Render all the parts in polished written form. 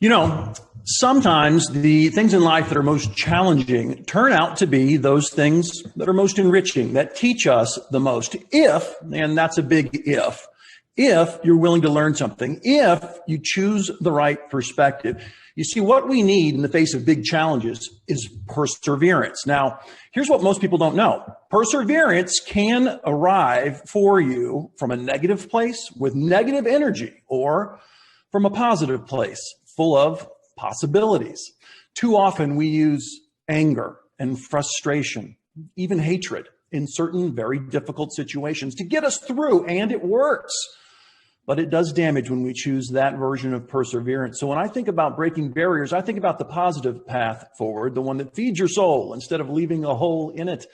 You know, sometimes the things in life that are most challenging turn out to be those things that are most enriching, that teach us the most. If, and that's a big if you're willing to learn something, if you choose the right perspective. You see, what we need in the face of big challenges is perseverance. Now, here's what most people don't know. Perseverance can arrive for you from a negative place with negative energy, or from a positive place full of possibilities. Too often we use anger and frustration, even hatred in certain very difficult situations to get us through, and it works. But it does damage when we choose that version of perseverance. So when I think about breaking barriers, I think about the positive path forward, the one that feeds your soul instead of leaving a hole in it,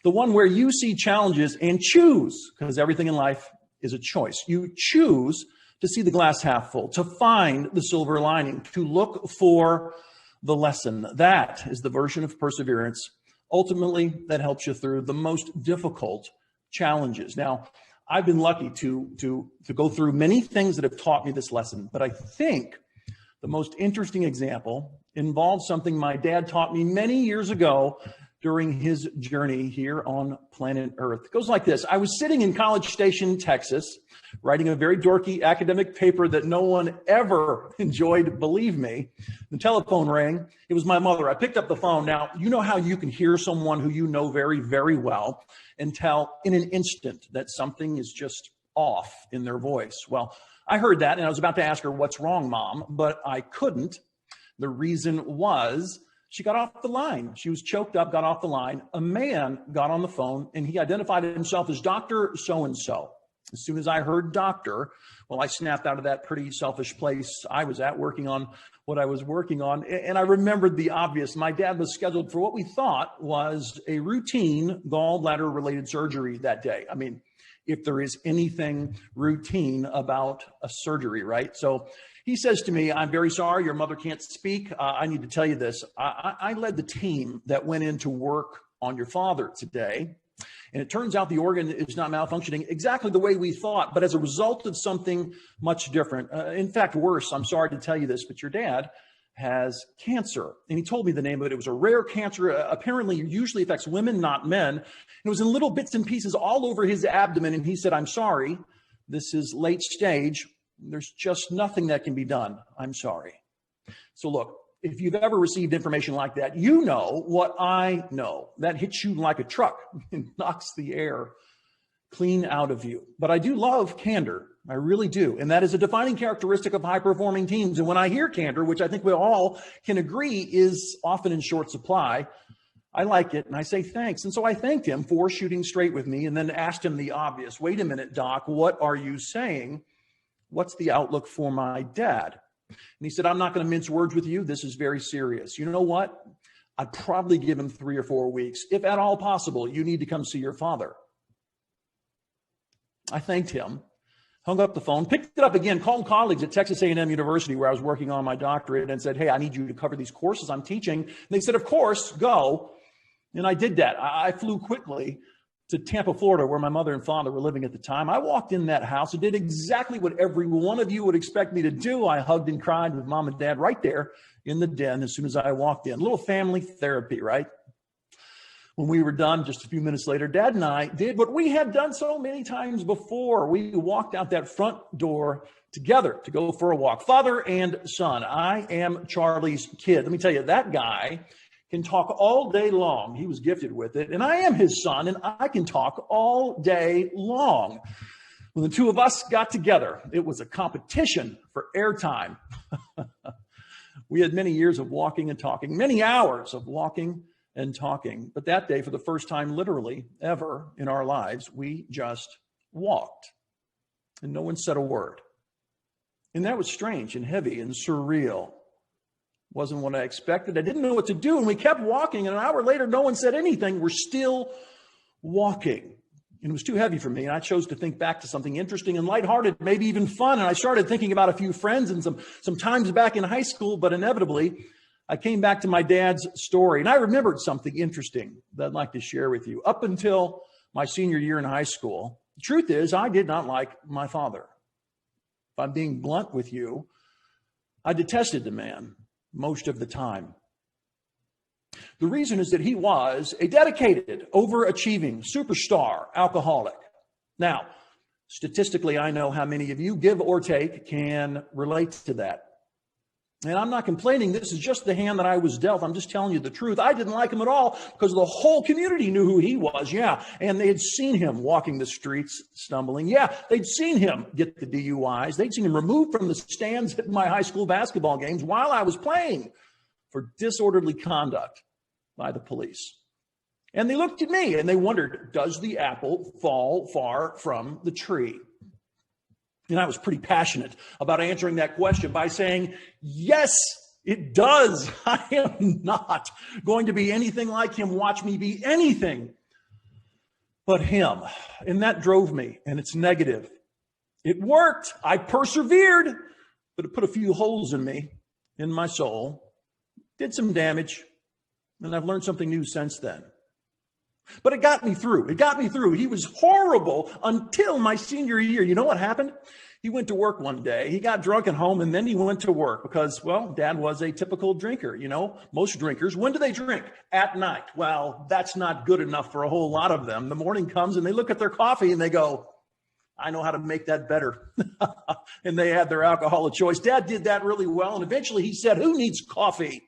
the one where you see challenges and choose, because everything in life is a choice. You choose to see the glass half full, to find the silver lining, to look for the lesson. That is the version of perseverance, ultimately, that helps you through the most difficult challenges. Now, I've been lucky to go through many things that have taught me this lesson, but I think the most interesting example involves something my dad taught me many years ago during his journey here on planet Earth. It goes like this. I was sitting in College Station, Texas, writing a very dorky academic paper that no one ever enjoyed, believe me. The telephone rang. It was my mother. I picked up the phone. Now, you know how you can hear someone who you know very, very well and tell in an instant that something is just off in their voice. Well, I heard that, and I was about to ask her, "What's wrong, Mom?" But I couldn't. The reason was she got off the line. She was choked up, got off the line. A man got on the phone, and he identified himself as Dr. So-and-so. As soon as I heard doctor, well, I snapped out of that pretty selfish place I was at, working on what I was working on. And I remembered the obvious. My dad was scheduled for what we thought was a routine gallbladder-related surgery that day. I mean, if there is anything routine about a surgery, right? So he says to me, "I'm very sorry, your mother can't speak. I need to tell you this. I led the team that went in to work on your father today. And it turns out the organ is not malfunctioning exactly the way we thought, but as a result of something much different. In fact, worse, I'm sorry to tell you this, but your dad has cancer." And he told me the name of it. It was a rare cancer. Apparently, it usually affects women, not men. It was in little bits and pieces all over his abdomen. And he said, "I'm sorry. This is late stage. There's just nothing that can be done. I'm sorry." So look, if you've ever received information like that, you know what I know. That hits you like a truck and knocks the air clean out of you. But I do love candor. I really do. And that is a defining characteristic of high-performing teams. And when I hear candor, which I think we all can agree is often in short supply, I like it, and I say thanks. And so I thanked him for shooting straight with me and then asked him the obvious. "Wait a minute, Doc, what are you saying? What's the outlook for my dad?" And he said, "I'm not going to mince words with you. This is very serious. You know what? I'd probably give him 3 or 4 weeks. If at all possible, you need to come see your father." I thanked him, hung up the phone, picked it up again, called colleagues at Texas A&M University where I was working on my doctorate and said, "Hey, I need you to cover these courses I'm teaching." And they said, "Of course, go." And I did that. I flew quickly to Tampa, Florida, where my mother and father were living at the time. I walked in that house and did exactly what every one of you would expect me to do. I hugged and cried with Mom and Dad right there in the den as soon as I walked in. A little family therapy, right? When we were done, just a few minutes later, Dad and I did what we had done so many times before. We walked out that front door together to go for a walk. Father and son. I am Charlie's kid. Let me tell you, that guy can talk all day long. He was gifted with it. And I am his son, and I can talk all day long. When the two of us got together, it was a competition for airtime. We had many years of walking and talking, many hours of walking and talking. But that day, for the first time, literally ever in our lives, we just walked. And no one said a word. And that was strange and heavy and surreal. Wasn't what I expected. I didn't know what to do. And we kept walking. And an hour later, no one said anything. We're still walking. And it was too heavy for me. And I chose to think back to something interesting and lighthearted, maybe even fun. And I started thinking about a few friends and some times back in high school. But inevitably, I came back to my dad's story. And I remembered something interesting that I'd like to share with you. Up until my senior year in high school, the truth is I did not like my father. If I'm being blunt with you, I detested the man most of the time. The reason is that he was a dedicated, overachieving, superstar alcoholic. Now, statistically, I know how many of you, give or take, can relate to that. And I'm not complaining. This is just the hand that I was dealt. I'm just telling you the truth. I didn't like him at all because the whole community knew who he was. Yeah. And they had seen him walking the streets, stumbling. Yeah. They'd seen him get the DUIs. They'd seen him removed from the stands at my high school basketball games while I was playing for disorderly conduct by the police. And they looked at me and they wondered, does the apple fall far from the tree? And I was pretty passionate about answering that question by saying, yes, it does. I am not going to be anything like him. Watch me be anything but him. And that drove me, and it's negative. It worked. I persevered, but it put a few holes in me, in my soul, did some damage, and I've learned something new since then. But it got me through. It got me through. He was horrible until my senior year. You know what happened? He went to work one day. He got drunk at home, and then he went to work because, well, Dad was a typical drinker. You know, most drinkers, when do they drink? At night. Well, that's not good enough for a whole lot of them. The morning comes, and they look at their coffee, and they go, I know how to make that better. And they had their alcohol of choice. Dad did that really well, and eventually he said, who needs coffee?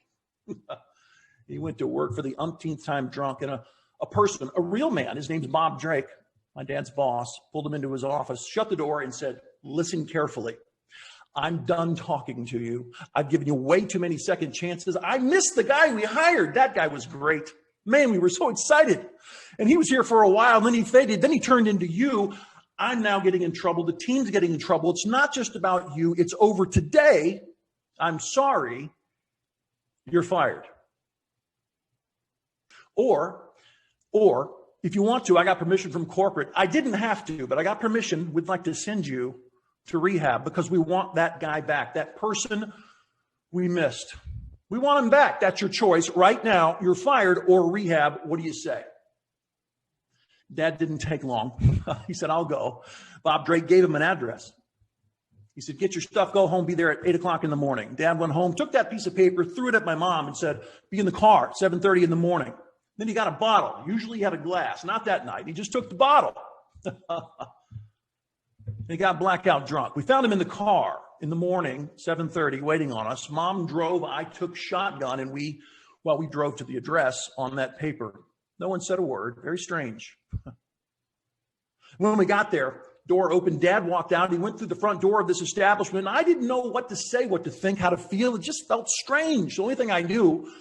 He went to work for the umpteenth time drunk, and a person, a real man, his name's Bob Drake, my dad's boss, pulled him into his office, shut the door, and said, listen carefully. I'm done talking to you. I've given you way too many second chances. I missed the guy we hired. That guy was great. Man, we were so excited. And he was here for a while, then he faded, then he turned into you. I'm now getting in trouble. The team's getting in trouble. It's not just about you. It's over today. I'm sorry. You're fired. Or if you want to, I got permission from corporate. I didn't have to, but I got permission. We'd like to send you to rehab because we want that guy back, that person we missed. We want him back. That's your choice. Right now, you're fired or rehab. What do you say? Dad didn't take long. He said, I'll go. Bob Drake gave him an address. He said, get your stuff, go home, be there at 8 o'clock in the morning. Dad went home, took that piece of paper, threw it at my mom and said, be in the car at 7:30 in the morning. Then he got a bottle. Usually he had a glass. Not that night. He just took the bottle. He got blackout drunk. We found him in the car in the morning, 7:30, waiting on us. Mom drove. I took shotgun, and we drove to the address on that paper. No one said a word. Very strange. When we got there, door opened. Dad walked out. He went through the front door of this establishment. I didn't know what to say, what to think, how to feel. It just felt strange. The only thing I knew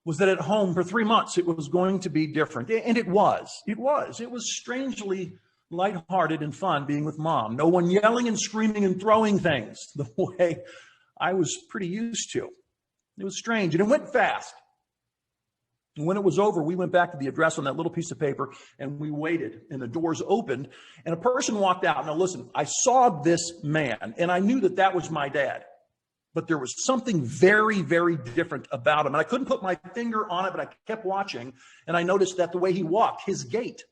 was that at home for 3 months, it was going to be different. And it was. It was strangely lighthearted and fun being with Mom. No one yelling and screaming and throwing things the way I was pretty used to. It was strange, and it went fast. And when it was over, we went back to the address on that little piece of paper, and we waited, and the doors opened, and a person walked out. Now, listen, I saw this man, and I knew that was my dad. But there was something very, very different about him. And I couldn't put my finger on it, but I kept watching. And I noticed that the way he walked, his gait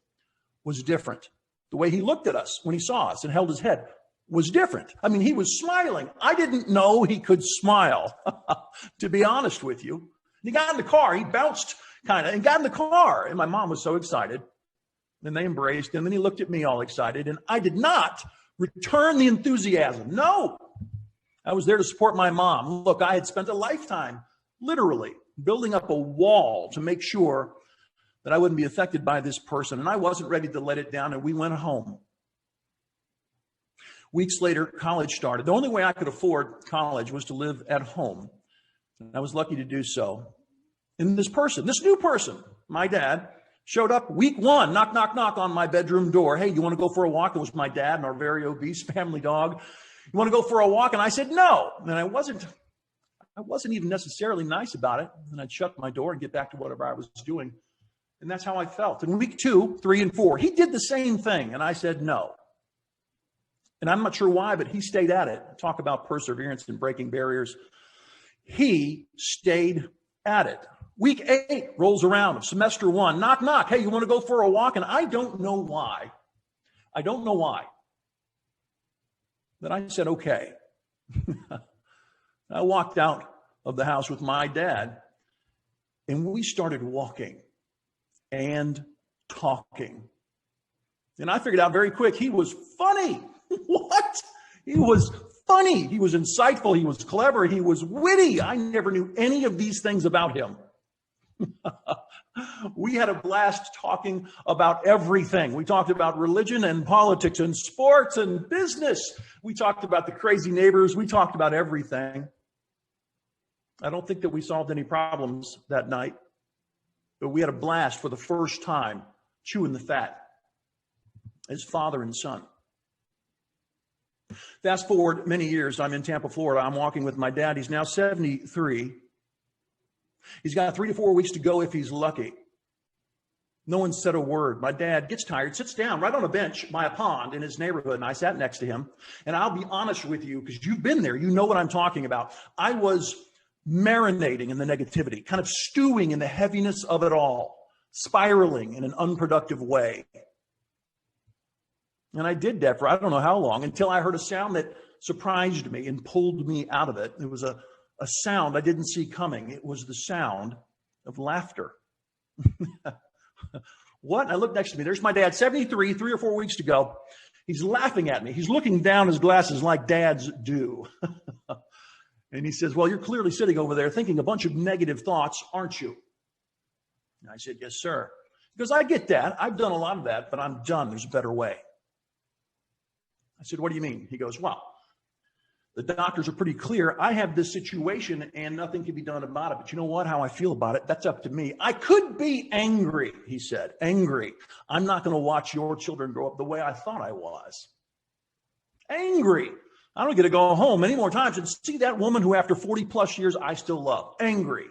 was different. The way he looked at us when he saw us and held his head was different. I mean, he was smiling. I didn't know he could smile, to be honest with you. And he got in the car. He bounced kind of and got in the car. And my mom was so excited. And they embraced him. And then he looked at me all excited. And I did not return the enthusiasm. No. I was there to support my mom. Look, I had spent a lifetime, literally, building up a wall to make sure that I wouldn't be affected by this person. And I wasn't ready to let it down, and we went home. Weeks later, college started. The only way I could afford college was to live at home. And I was lucky to do so. And this new person, my dad, showed up week one, knock, knock, knock on my bedroom door. Hey, you want to go for a walk? It was my dad and our very obese family dog. You want to go for a walk? And I said, no. And I wasn't even necessarily nice about it. And I'd shut my door and get back to whatever I was doing. And that's how I felt. In week 2, 3, and 4, he did the same thing. And I said, no. And I'm not sure why, but he stayed at it. Talk about perseverance and breaking barriers. He stayed at it. Week 8 rolls around of semester 1. Knock, knock. Hey, you want to go for a walk? And I don't know why. That I said, okay. I walked out of the house with my dad, and we started walking and talking. And I figured out very quick, he was funny. What? He was funny. He was insightful. He was clever. He was witty. I never knew any of these things about him. We had a blast talking about everything. We talked about religion and politics and sports and business. We talked about the crazy neighbors. We talked about everything. I don't think that we solved any problems that night, but we had a blast for the first time, chewing the fat as father and son. Fast forward many years, I'm in Tampa, Florida. I'm walking with my dad. He's now 73. He's got 3 to 4 weeks to go if he's lucky. No one said a word. My dad gets tired, sits down right on a bench by a pond in his neighborhood, and I sat next to him. And I'll be honest with you, because you've been there, you know what I'm talking about. I was marinating in the negativity, kind of stewing in the heaviness of it all, spiraling in an unproductive way. And I did that for I don't know how long, until I heard a sound that surprised me and pulled me out of it. It was a sound I didn't see coming. It was the sound of laughter. What? I looked next to me. There's my dad, 73, 3 or 4 weeks to go. He's laughing at me. He's looking down his glasses like dads do. And he says, well, you're clearly sitting over there thinking a bunch of negative thoughts, aren't you? And I said, yes, sir. He goes, I get that. I've done a lot of that, but I'm done. There's a better way. I said, what do you mean? He goes, well, the doctors are pretty clear. I have this situation and nothing can be done about it. But you know what? How I feel about it, that's up to me. I could be angry, he said, angry. I'm not going to watch your children grow up the way I thought I was. Angry. I don't get to go home many more times and see that woman who after 40 plus years I still love. Angry.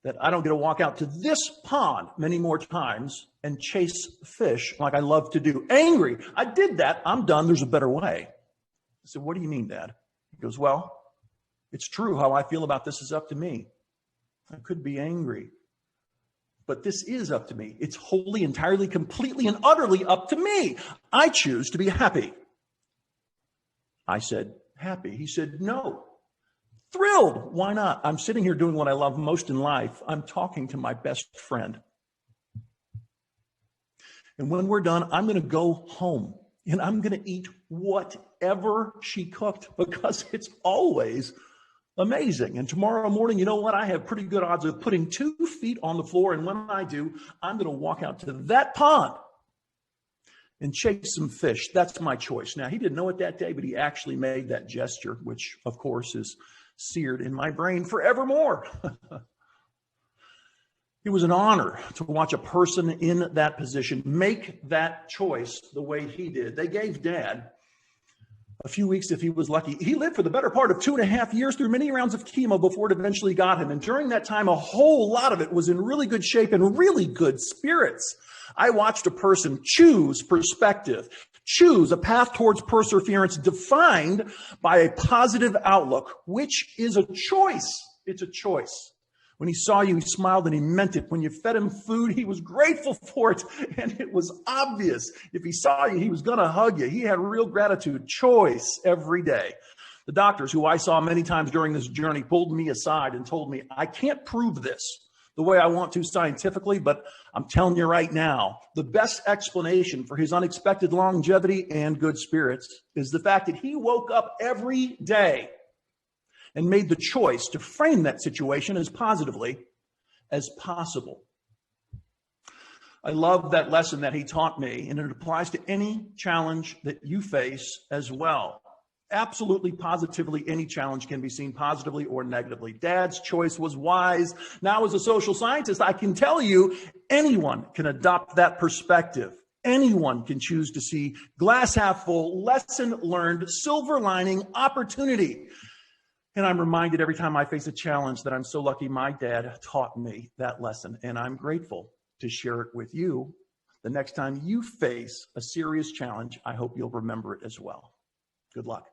That I don't get to walk out to this pond many more times and chase fish like I love to do. Angry. I did that. I'm done. There's a better way. I said, what do you mean, Dad? He goes, well, it's true. How I feel about this is up to me. I could be angry, but this is up to me. It's wholly, entirely, completely, and utterly up to me. I choose to be happy. I said, happy. He said, no. Thrilled. Why not? I'm sitting here doing what I love most in life. I'm talking to my best friend. And when we're done, I'm going to go home and I'm going to eat whatever she cooked because it's always amazing. And tomorrow morning, you know what? I have pretty good odds of putting 2 feet on the floor. And when I do, I'm going to walk out to that pond and chase some fish. That's my choice. Now, he didn't know it that day, but he actually made that gesture, which of course is seared in my brain forevermore. It was an honor to watch a person in that position make that choice the way he did. They gave Dad a few weeks if he was lucky. He lived for the better part of 2.5 years through many rounds of chemo before it eventually got him. And during that time, a whole lot of it was in really good shape and really good spirits. I watched a person choose perspective, choose a path towards perseverance defined by a positive outlook, which is a choice. It's a choice. When he saw you, he smiled and he meant it. When you fed him food, he was grateful for it. And it was obvious. If he saw you, he was going to hug you. He had real gratitude, choice every day. The doctors, who I saw many times during this journey, pulled me aside and told me, I can't prove this the way I want to scientifically, but I'm telling you right now, the best explanation for his unexpected longevity and good spirits is the fact that he woke up every day and made the choice to frame that situation as positively as possible. I love that lesson that he taught me, and it applies to any challenge that you face as well. Absolutely, positively, any challenge can be seen positively or negatively. Dad's choice was wise. Now, as a social scientist, I can tell you anyone can adopt that perspective. Anyone can choose to see glass half full, lesson learned, silver lining, opportunity. And I'm reminded every time I face a challenge that I'm so lucky my dad taught me that lesson. And I'm grateful to share it with you. The next time you face a serious challenge, I hope you'll remember it as well. Good luck.